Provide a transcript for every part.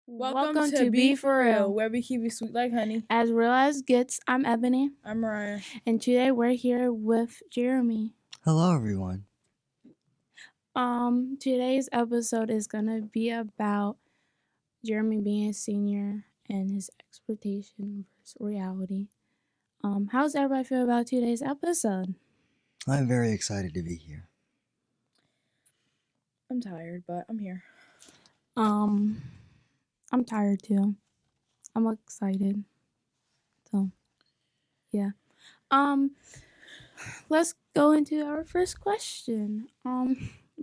Welcome to Be For Real, where we keep you sweet like honey. As real as gets, I'm Ebony. I'm Mariah. And today we're here with Jeremy. Hello, everyone. Today's episode is gonna be about Jeremy being a senior and his expectation versus reality. How's everybody feel about today's episode? I'm very excited to be here. I'm tired, but I'm here. I'm tired too. I'm excited. So, yeah. Let's go into our first question.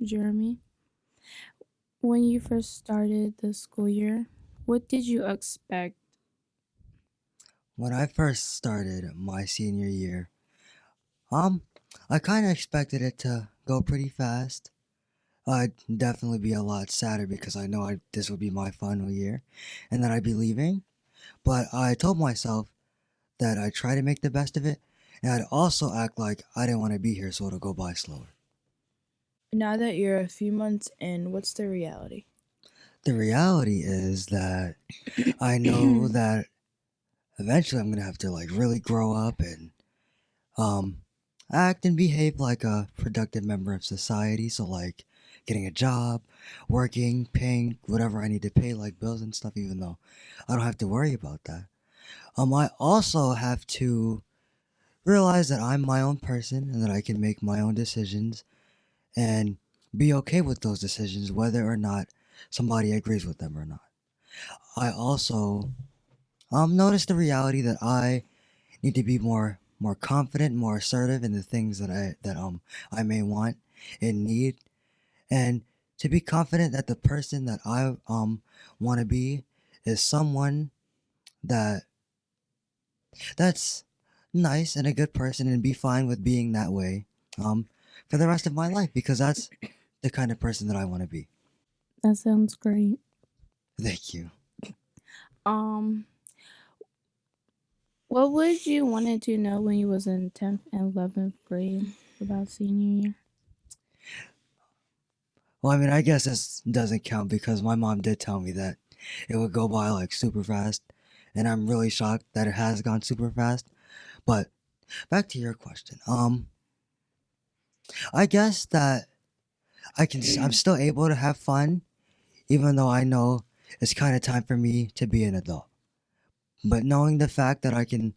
Jeremy, when you first started the school year, what did you expect? When I first started my senior year, I kind of expected it to go pretty fast. I'd definitely be a lot sadder because I know this would be my final year and that I'd be leaving. But I told myself that I'd try to make the best of it, and I'd also act like I didn't want to be here so it'll go by slower. Now that you're a few months in, what's the reality? The reality is that I know that eventually I'm going to have to really grow up and act and behave like a productive member of society. So getting a job, working, paying whatever I need to pay, like bills and stuff, even though I don't have to worry about that. I also have to realize that I'm my own person and that I can make my own decisions and be okay with those decisions, whether or not somebody agrees with them or not. I also notice the reality that I need to be more confident, more assertive in the things that I may want and need, and to be confident that the person that I want to be is someone that's nice and a good person, and be fine with being that way for the rest of my life, because that's the kind of person that I want to be. That sounds great. Thank you. What would you wanted to know when you was in 10th and 11th grade about senior year? Well, I mean, I guess this doesn't count because my mom did tell me that it would go by super fast, and I'm really shocked that it has gone super fast. But back to your question. I guess that I'm still able to have fun, even though I know it's kind of time for me to be an adult. But knowing the fact that I can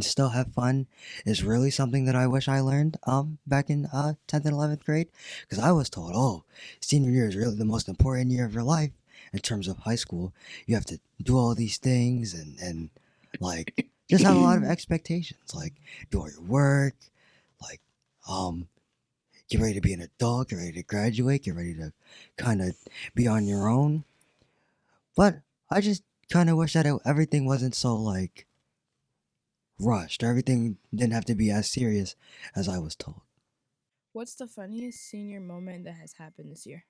still have fun is really something that I wish I learned back in 10th and 11th grade, because I was told, oh, senior year is really the most important year of your life in terms of high school. You have to do all these things and just have a lot of expectations, like do all your work, like get ready to be an adult, get ready to graduate, get ready to kind of be on your own. But I just kind of wish that everything wasn't so rushed. Everything didn't have to be as serious as I was told. What's the funniest senior moment that has happened this year?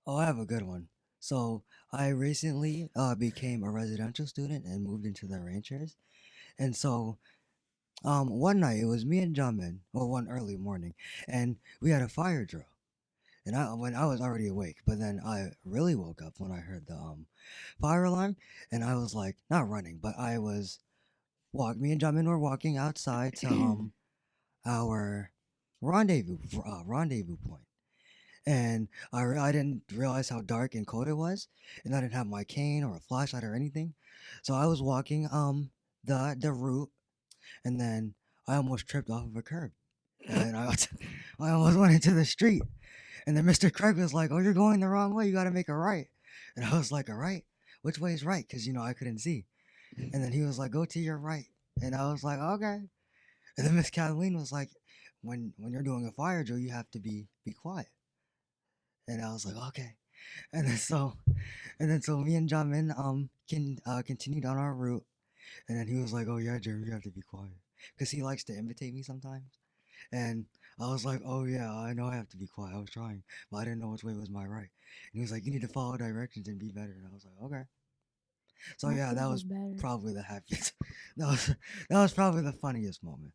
Oh, I have a good one. So I recently became a residential student and moved into the ranchers. And so one night it was me and Jamin, well, one early morning, and we had a fire drill. And when I was already awake, but then I really woke up when I heard the fire alarm, and I was like not running, but I was Me and Jamin were walking outside to our rendezvous point, and I didn't realize how dark and cold it was, and I didn't have my cane or a flashlight or anything, so I was walking the route, and then I almost tripped off of a curb, and I almost went into the street. And then Mr. Craig was like, "Oh, you're going the wrong way. You got to make a right." And I was like, "A right? Which way is right?" Because I couldn't see. And then he was like, "Go to your right." And I was like, "Okay." And then Miss Kathleen was like, "When you're doing a fire drill, you have to be quiet." And I was like, "Okay." And then so me and John Min continued on our route. And then he was like, "Oh yeah, Jeremy, you have to be quiet," because he likes to imitate me sometimes. And I was like, "Oh yeah, I know I have to be quiet. I was trying, but I didn't know which way was my right." And he was like, "You need to follow directions and be better." And I was like, "Okay." So yeah, that was better. probably the happiest. That was probably the funniest moment.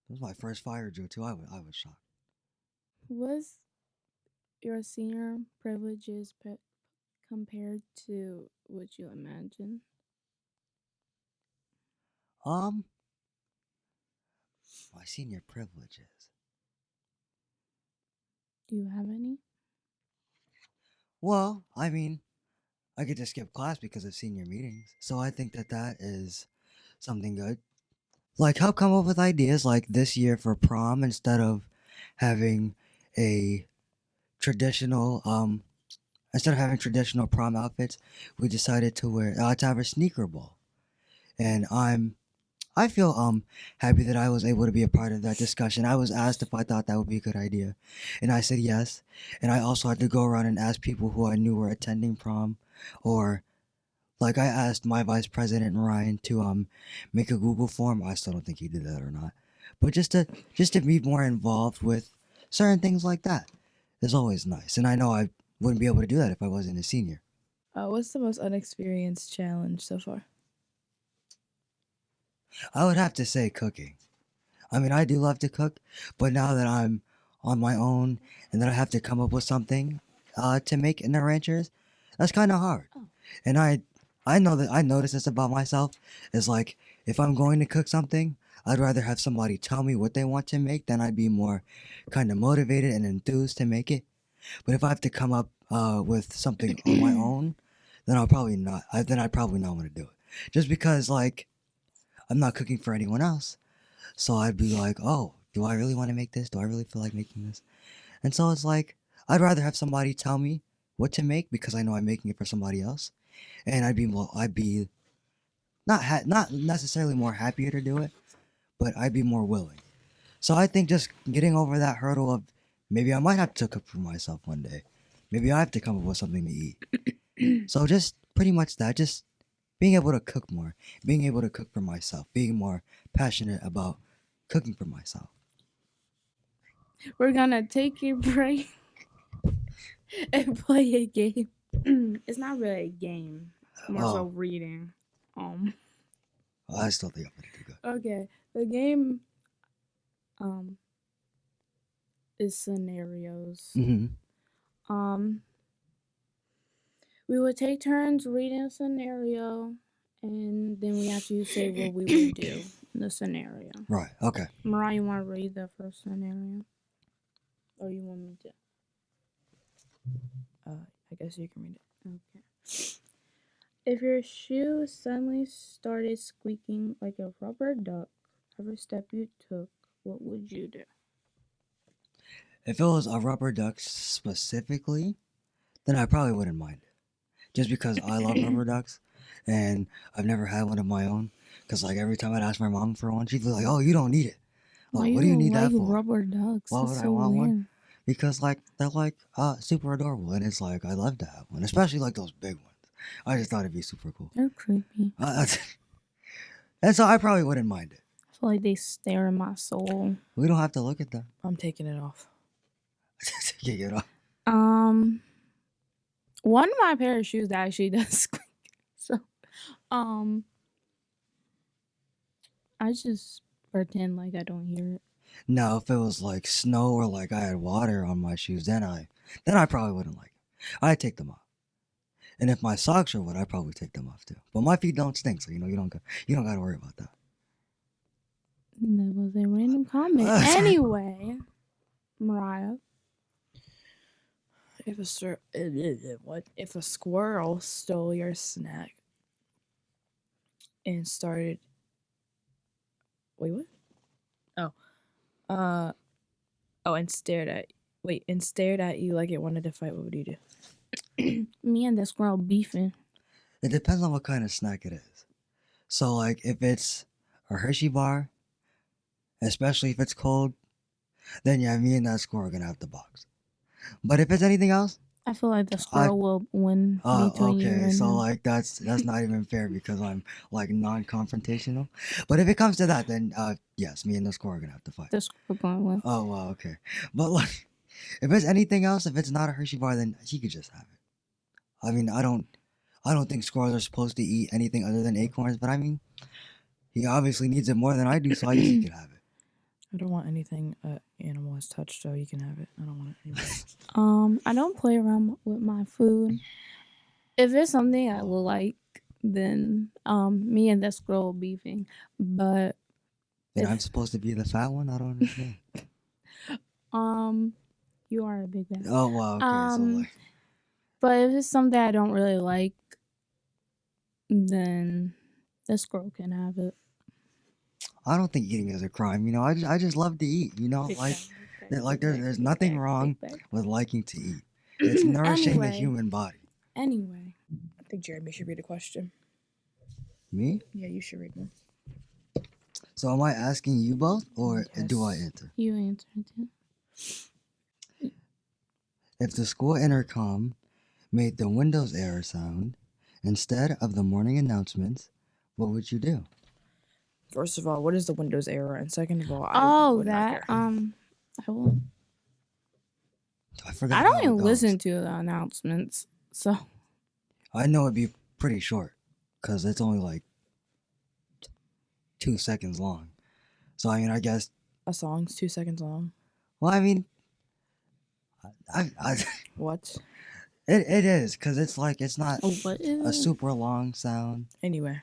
It was my first fire drill too. I was shocked. Was your senior privileges compared to what you imagine? Um, my senior privileges. Do you have any? Well, I mean, I get to skip class because of senior meetings, so I think that that is something good. Like, help come up with ideas like this year for prom instead of having a traditional prom outfits, we decided to have a sneaker ball, and I feel happy that I was able to be a part of that discussion. I was asked if I thought that would be a good idea, and I said yes. And I also had to go around and ask people who I knew were attending prom, or like I asked my vice president Ryan to make a Google form. I still don't think he did that or not, but just to be more involved with certain things like that is always nice. And I know I wouldn't be able to do that if I wasn't a senior. What's the most unexperienced challenge so far? I would have to say cooking. I mean, I do love to cook, but now that I'm on my own and that I have to come up with something to make in the ranchers, that's kind of hard. Oh. And I know that I notice this about myself is like if I'm going to cook something, I'd rather have somebody tell me what they want to make, then I'd be more kind of motivated and enthused to make it. But if I have to come up with something on my own, then I'll probably not. Then I'd probably not want to do it, just because like I'm not cooking for anyone else. So I'd be like, oh, do I really want to make this? Do I really feel like making this? And so it's like, I'd rather have somebody tell me what to make because I know I'm making it for somebody else. And I'd be not necessarily more happier to do it, but I'd be more willing. So I think just getting over that hurdle of maybe I might have to cook for myself one day. Maybe I have to come up with something to eat. So just pretty much that, just being able to cook more, being able to cook for myself, being more passionate about cooking for myself. We're gonna take a break and play a game. It's not really a game. It's more so Oh, reading. I still think I'm gonna do good. Okay. The game is scenarios. Mm-hmm. We would take turns reading a scenario, and then we have to say what we would do in the scenario. Right. Okay. Mariah, you want to read the first scenario? Or you want me to? I guess you can read it. Okay. If your shoe suddenly started squeaking like a rubber duck every step you took, what would you do? If it was a rubber duck specifically, then I probably wouldn't mind it. Just because I love rubber ducks, and I've never had one of my own. Cause like every time I'd ask my mom for one, she'd be like, "Oh, you don't need it. Oh, Why what do you need like that for? rubber ducks? Why That's would I so want one? weird. Because like they're like super adorable, and it's like I love to have one, especially like those big ones. I just thought it'd be super cool. They're creepy. And so I probably wouldn't mind it. I feel like they stare in my soul. We don't have to look at them. I'm taking it off. You know. One of my pair of shoes actually does squeak. So, I just pretend like I don't hear it. Now, if it was like snow or like I had water on my shoes, then I probably wouldn't like it. I'd take them off. And if my socks are wet, I'd probably take them off too. But my feet don't stink, so you don't got to worry about that. That was a random comment. Anyway, Mariah. If a squirrel stole your snack and started wait, what? And stared at you like it wanted to fight, what would you do? Me and the squirrel beefing. It depends on what kind of snack it is. So like if it's a Hershey bar, especially if it's cold, then yeah, me and that squirrel are gonna have to box. But if it's anything else, I feel like the squirrel will win between you okay, and so him. like that's not even fair because I'm like non-confrontational. But if it comes to that, then yes, me and the squirrel are gonna have to fight. The squirrel going to win. Oh wow, okay. But like if it's anything else, if it's not a Hershey bar, then he could just have it. I mean, I don't think squirrels are supposed to eat anything other than acorns, but I mean, he obviously needs it more than I do, so I guess he could have it. I don't want anything animal has touched, so you can have it. I don't want it anymore. I don't play around with my food. If it's something I will like, then me and this girl beefing. But And I'm if supposed to be the fat one? I don't understand. you are a big bad. Oh, wow, okay, so like, But if it's something I don't really like, then this girl can have it. I don't think eating is a crime. You know, I just love to eat. You know, there's nothing wrong with liking to eat. It's nourishing the Anyway. human body. Anyway, I think Jeremy should read a question. Me? Yeah, you should read one. So am I asking you both, or do I Yes. answer? you answered it. If the school intercom made the Windows error sound instead of the morning announcements, what would you do? First of all, what is the Windows error? And second of all, I Oh, would not that care. I will. I forgot I how don't it even goes. listen to the announcements, so I know it'd be pretty short, cause it's only like 2 seconds long. So I mean, I guess. A song's 2 seconds long. Well, I mean, I What? it is, cause it's like it's not what is a it? super long sound. Anyway.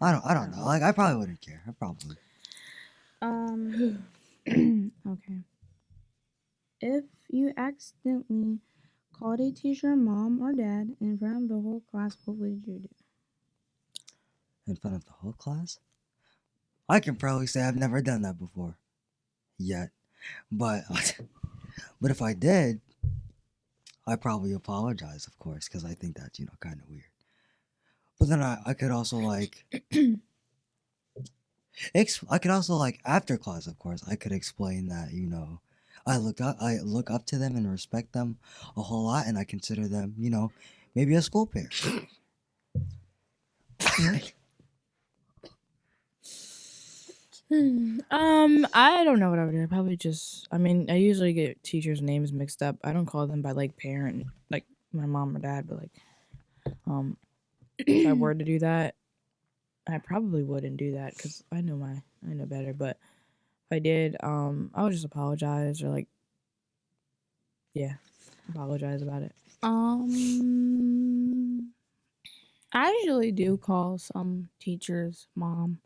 I don't know. Like I probably wouldn't care. I probably. Okay. If you accidentally called a teacher mom or dad in front of the whole class, what would you do? In front of the whole class? I can probably say I've never done that before. Yet. But but if I did, I probably apologize, of course, because I think that's, kind of weird. But then I could also like I could also like after class, of course, I could explain that, I look up to them and respect them a whole lot, and I consider them, maybe a school peer. I don't know what I would do. I probably just, I usually get teachers' names mixed up. I don't call them by like parent, like my mom or dad, but like, if I were to do that, I probably wouldn't do that because I know better. But if I did, I would just apologize or like, yeah, apologize about it. I usually do call some teachers mom.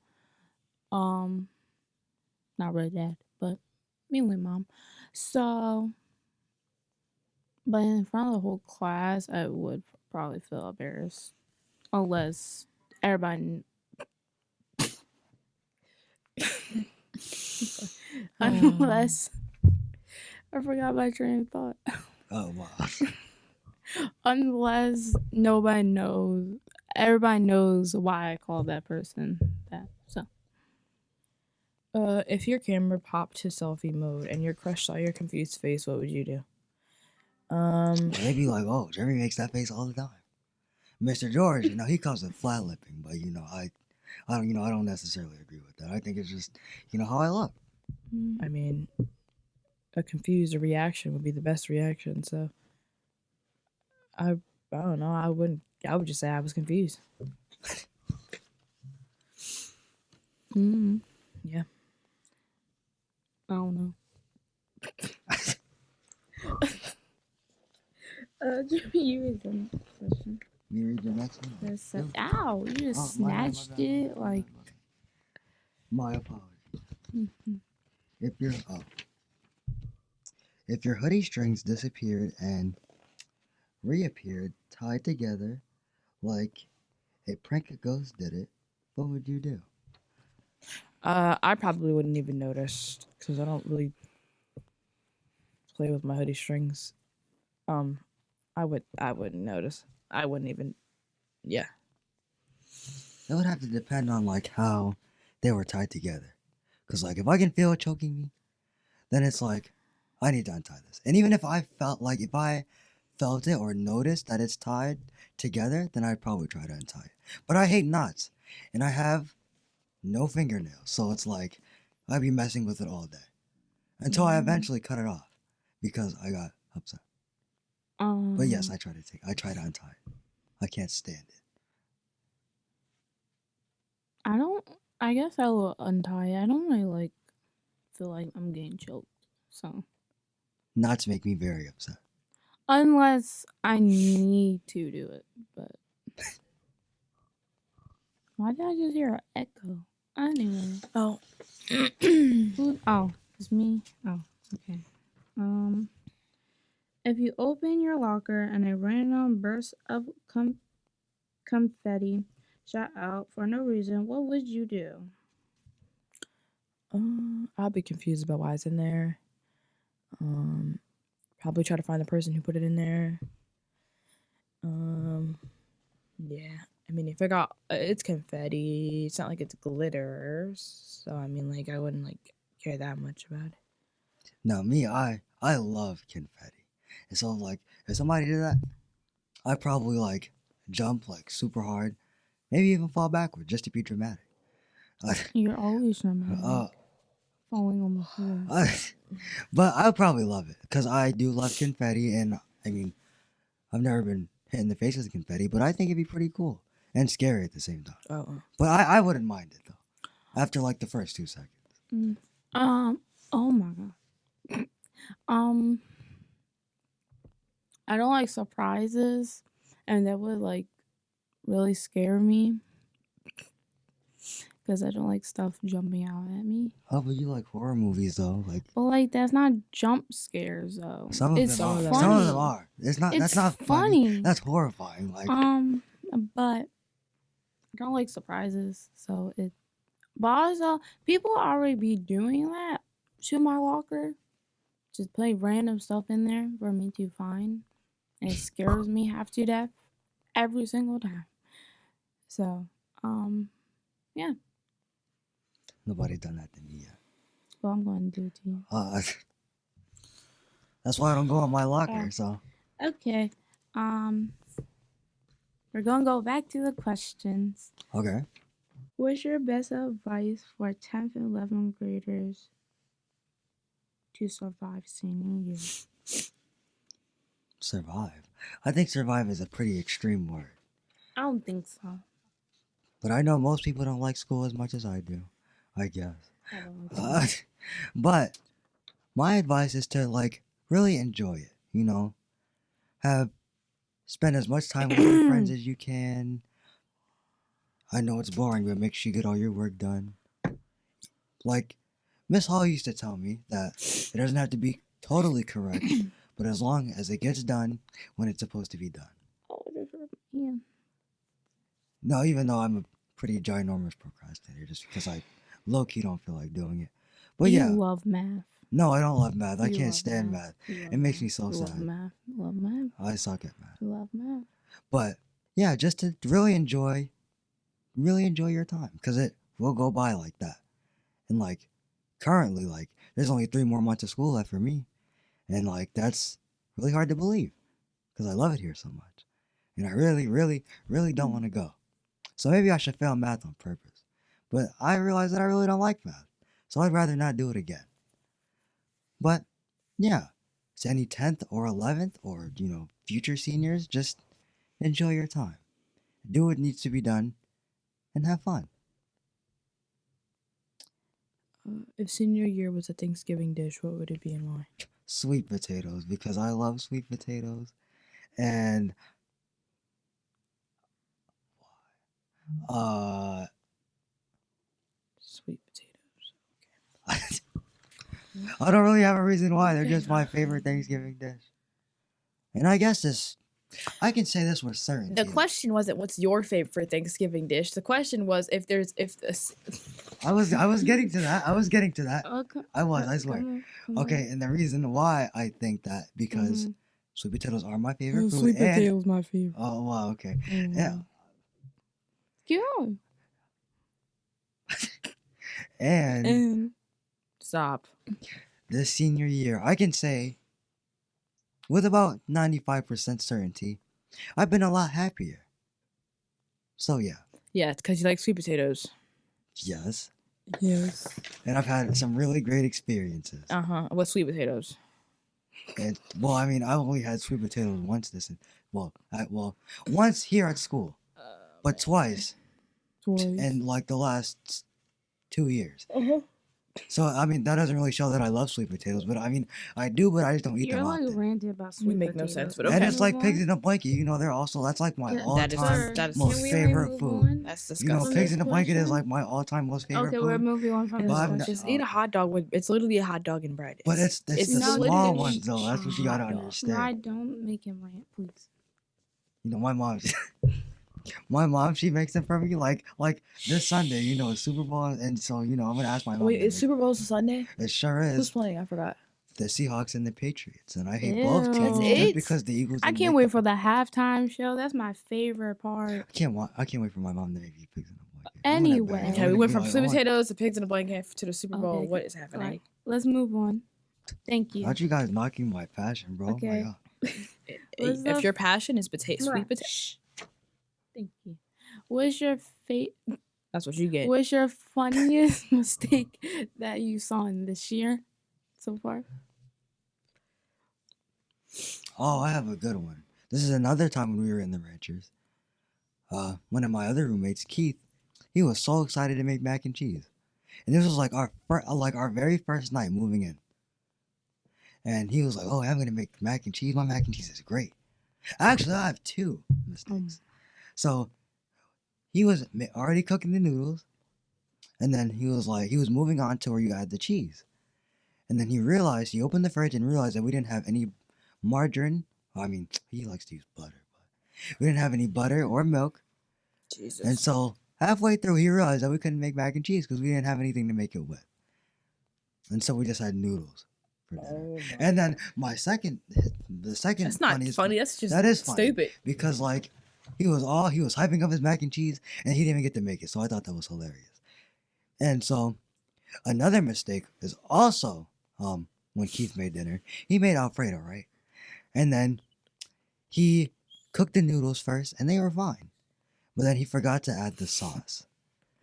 Not really dad, but mainly mom. So, but in front of the whole class, I would probably feel embarrassed. Unless everybody. Unless. I forgot my train of thought. Oh wow. Unless nobody knows. Everybody knows why I called that person that. So. If your camera popped to selfie mode and your crush saw your confused face, what would you do? They'd be like, "Oh, Jeremy makes that face all the time." Mr. George, he calls it flat lipping, but I don't necessarily agree with that. I think it's just, how I look. I mean, a confused reaction would be the best reaction. So, I don't know. I would just say I was confused. Yeah. I don't know. Jimmy, you read the next question. Me read your next one? Ow, you just snatched it like. My apologies. If your hoodie strings disappeared and reappeared tied together like a prank ghost did it, what would you do? I probably wouldn't even notice because I don't really play with my hoodie strings. I wouldn't notice. I wouldn't even. Yeah. It would have to depend on like how they were tied together. Cause like if I can feel it choking me, then it's like I need to untie this. And even if I felt it or noticed that it's tied together, then I'd probably try to untie it. But I hate knots, and I have no fingernails, so it's like I'd be messing with it all day until I eventually cut it off because I got upset. But yes, I try to untie it. I can't stand it. I guess I will untie it. I don't really feel like I'm getting choked. So Knots make me very upset. Unless I need to do it. But why did I just hear an echo? Anyway. Oh. Oh, it's me? Oh, okay. If you open your locker and a random burst of confetti shot out for no reason, what would you do? I'll be confused about why it's in there. Probably try to find the person who put it in there. Yeah. I mean, if I got it's confetti, it's not like it's glitter, so I mean, like I wouldn't like care that much about it. No, me, I love confetti. And so like if somebody did that, I'd probably like jump like super hard, maybe even fall backward just to be dramatic. You're always dramatic. Falling on the floor. But I would probably love it because I do love confetti, and I mean, I've never been hit in the face with confetti, but I think it'd be pretty cool and scary at the same time. Oh. But I wouldn't mind it though. After like the first 2 seconds. Oh my god. I don't like surprises, and that would like really scare me because I don't like stuff jumping out at me. Oh, but you like horror movies though, like. But like that's not jump scares though. Some of It's them are. funny. Some of them are. It's not. It's That's not funny. That's horrifying. Like. But I don't like surprises, so it. But also, people already be doing that to my locker. Just play random stuff in there for me to find. And it scares me half to death every single time. So, yeah. Nobody's done that to me yet. Well, I'm going to do it to you. That's why I don't go in my locker. So. Okay. We're gonna go back to the questions. Okay. What's your best advice for 10th and 11th graders to survive senior year? Survive. I think survive is a pretty extreme word. I don't think so. But I know most people don't like school as much as I do. I guess. I don't like But my advice is to like really enjoy it. You know, spend as much time with your friends as you can. I know it's boring, but make sure you get all your work done. Like Miss Hall used to tell me that it doesn't have to be totally correct, but as long as it gets done when it's supposed to be done. Oh, yeah. No, even though I'm a pretty ginormous procrastinator, just because I low-key don't feel like doing it. But you yeah. love math. No, I don't love math. I You can't love stand math. math. It makes me so You sad. love math. You love math. I suck at math. You love math. But yeah, just to really enjoy your time, because it will go by like that. And like currently, like there's only 3 more months of school left for me, and like that's really hard to believe because I love it here so much, and I really, really, really don't want to go. So maybe I should fail math on purpose. But I realize that I really don't like math, so I'd rather not do it again. But yeah, to any 10th or 11th or future seniors, just enjoy your time. Do what needs to be done and have fun. If senior year was a Thanksgiving dish, what would it be and why? Sweet potatoes, because I love sweet potatoes. And Sweet potatoes. Okay. I don't really have a reason why. They're just my favorite Thanksgiving dish. And I guess I can say this with certainty. The question wasn't what's your favorite Thanksgiving dish. The question was if this. I was getting to that. Okay. I swear. Come on. Okay, and the reason why I think that because sweet potatoes are my favorite food. Sweet potatoes my favorite. Oh wow, okay. Yeah. Keep going. And Stop. This senior year, I can say with about 95% certainty, I've been a lot happier. So yeah. Yeah, it's because you like sweet potatoes. Yes. Yes. And I've had some really great experiences. What sweet potatoes? And well, I mean, I only had sweet potatoes once once here at school, but twice. In like the last 2 years. So I mean, that doesn't really show that I love sweet potatoes, but I mean, I do, but I just don't eat You're them like often. ranting about You sweet make no potatoes. sense, but Can And okay. we it's like move pigs on? in a blanket. You know, that's like my Can- all-time Sir, that is- most can we favorite move food. on? That's You know, disgusting. pigs in a blanket is Question? like my all-time most favorite Okay, we're food. moving on from But this I'm question. Just eat a hot dog with. It's literally a hot dog and bread. But it's the a small literally ones though. That's what you gotta hot dog. understand. Right, don't make him rant, please. You know, my mom, she makes them for me like this Sunday. You know, it's Super Bowl, and so you know, I'm gonna ask my mom. Wait, to is make- Super Bowl Sunday? It sure Who's is. playing? I forgot. The Seahawks and the Patriots, and I hate both Ew. teams That's just it? because the Eagles. I didn't can't make wait the- for the halftime show. That's my favorite part. I can't wait for my mom to make me pigs in a blanket. I'm gonna Anyway. bang. Okay, I'm we gonna went be from like, sweet oh my- potatoes to pigs in a blanket to the Super Bowl. Okay, What is happening? Right, let's move on. Thank you. Aren't you guys knocking my passion, bro? Okay. Oh my God. What's If the- your passion is sweet Right. potato, Thank you. What's your that's what you get. What's your funniest mistake that you saw in this year so far? Oh, I have a good one. This is another time when we were in the ranchers. One of my other roommates, Keith, he was so excited to make mac and cheese, and this was like our very first night moving in. And he was like, "Oh, I'm gonna make mac and cheese. My mac and cheese is great." Actually, I have two mistakes. So he was already cooking the noodles, and then he was moving on to where you add the cheese, and then he opened the fridge and realized that we didn't have any margarine. I mean, he likes to use butter, but we didn't have any butter or milk. Jesus. And so halfway through, he realized that we couldn't make mac and cheese because we didn't have anything to make it with. And so we just had noodles for dinner. Oh my And then God. the second That's not funniest funny. That's just that is funny. stupid. because like he was hyping up his mac and cheese and he didn't even get to make it. So I thought that was hilarious. And so another mistake is also when Keith made dinner, he made Alfredo, right? And then he cooked the noodles first and they were fine. But then he forgot to add the sauce.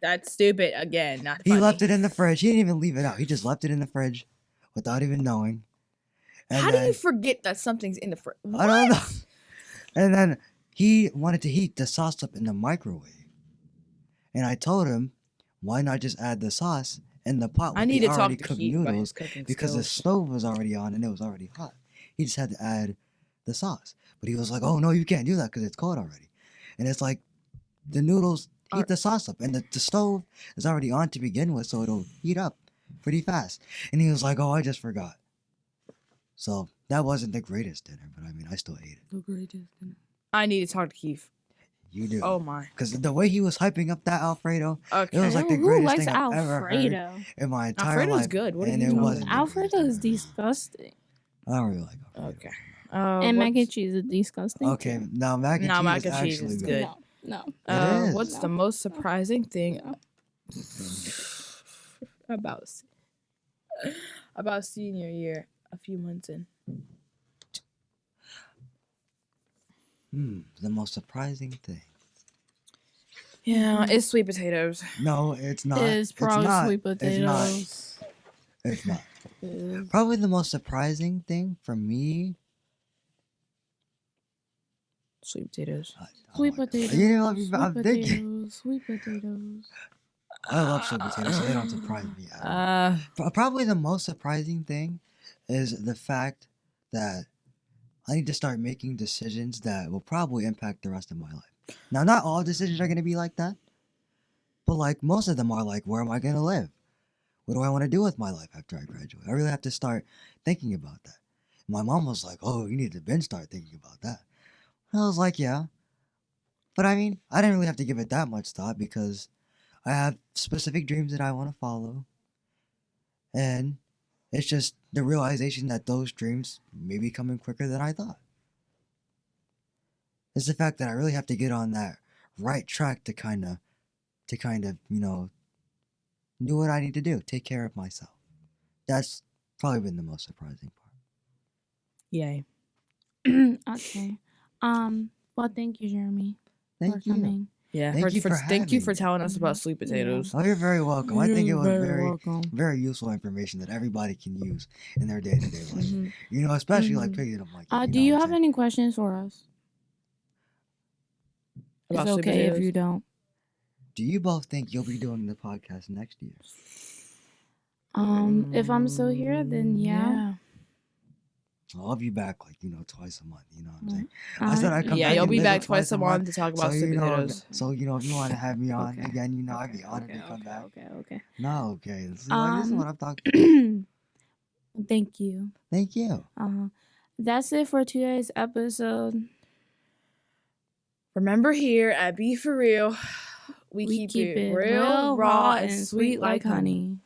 That's stupid. Again, not He funny. left it in the fridge. He didn't even leave it out. He just left it in the fridge without even knowing. And How do then, you forget that something's in the fridge? I don't know. And then he wanted to heat the sauce up in the microwave. And I told him, why not just add the sauce in the pot I with need the to already talk to cooked Keith about his noodles cooking because the skills. stove was already on and it was already hot. He just had to add the sauce. But he was like, oh, no, you can't do that because it's cold already. And it's like the noodles heat the sauce up and the stove is already on to begin with, so it'll heat up pretty fast. And he was like, oh, I just forgot. So that wasn't the greatest dinner, but I mean, I still ate it. The greatest dinner. I need to talk to Keith. You do. Oh my. Because the way he was hyping up that Alfredo, Okay. it was like the Who greatest likes thing I've ever heard Alfredo? in my entire Alfredo's life. good. What are and you it talking wasn't about? the greatest Alfredo thing is I've ever heard. disgusting. I don't really like Alfredo. Okay. And mac and what's- cheese is disgusting. Okay, too. now mac and No, cheese mac is and cheese actually is good. good. No. It is. What's the most surprising thing about senior year a few months in? The most surprising thing. Yeah, it's sweet potatoes. No, it's not. It's probably not. sweet potatoes. It's not. Is- Probably the most surprising thing for me. Sweet potatoes. Sweet my God. potatoes. You know, I'm Sweet thinking. potatoes. Sweet potatoes. I love sweet potatoes, so they don't surprise me at all. Probably the most surprising thing is the fact that I need to start making decisions that will probably impact the rest of my life. Now, not all decisions are going to be like that, but like most of them are like, where am I going to live? What do I want to do with my life after I graduate? I really have to start thinking about that. My mom was like, oh, you need to start thinking about that. And I was like, yeah. But I mean, I didn't really have to give it that much thought because I have specific dreams that I want to follow. And it's just the realization that those dreams may be coming quicker than I thought. It's the fact that I really have to get on that right track to kind of, you know, do what I need to do, take care of myself. That's probably been the most surprising part. Yay. Okay. Well, thank you, Jeremy, for Thank you. coming. Yeah. Thank you for thank you for having me. telling us about sweet potatoes. Oh, you're very welcome. I think it was very, welcome. very useful information that everybody can use in their day-to-day life. Mhm. You know, especially like Mhm. picking up like. Do you have any questions for us? About It's sweet okay if potatoes? you don't. Do you both think you'll be doing the podcast next year? If I'm still here, then yeah. I'll be back like twice a month. You know what I'm saying? Uh, I said I come Yeah, back you'll and be visit back twice a month to talk So about stupid potatoes. if you want to have me on Okay. again, I'd be honored to come back. Okay. No, okay. This is what I'm talking about. Thank you. Thank you. That's it for today's episode. Remember here at Be For Real, we keep it real, raw, and sweet like honey.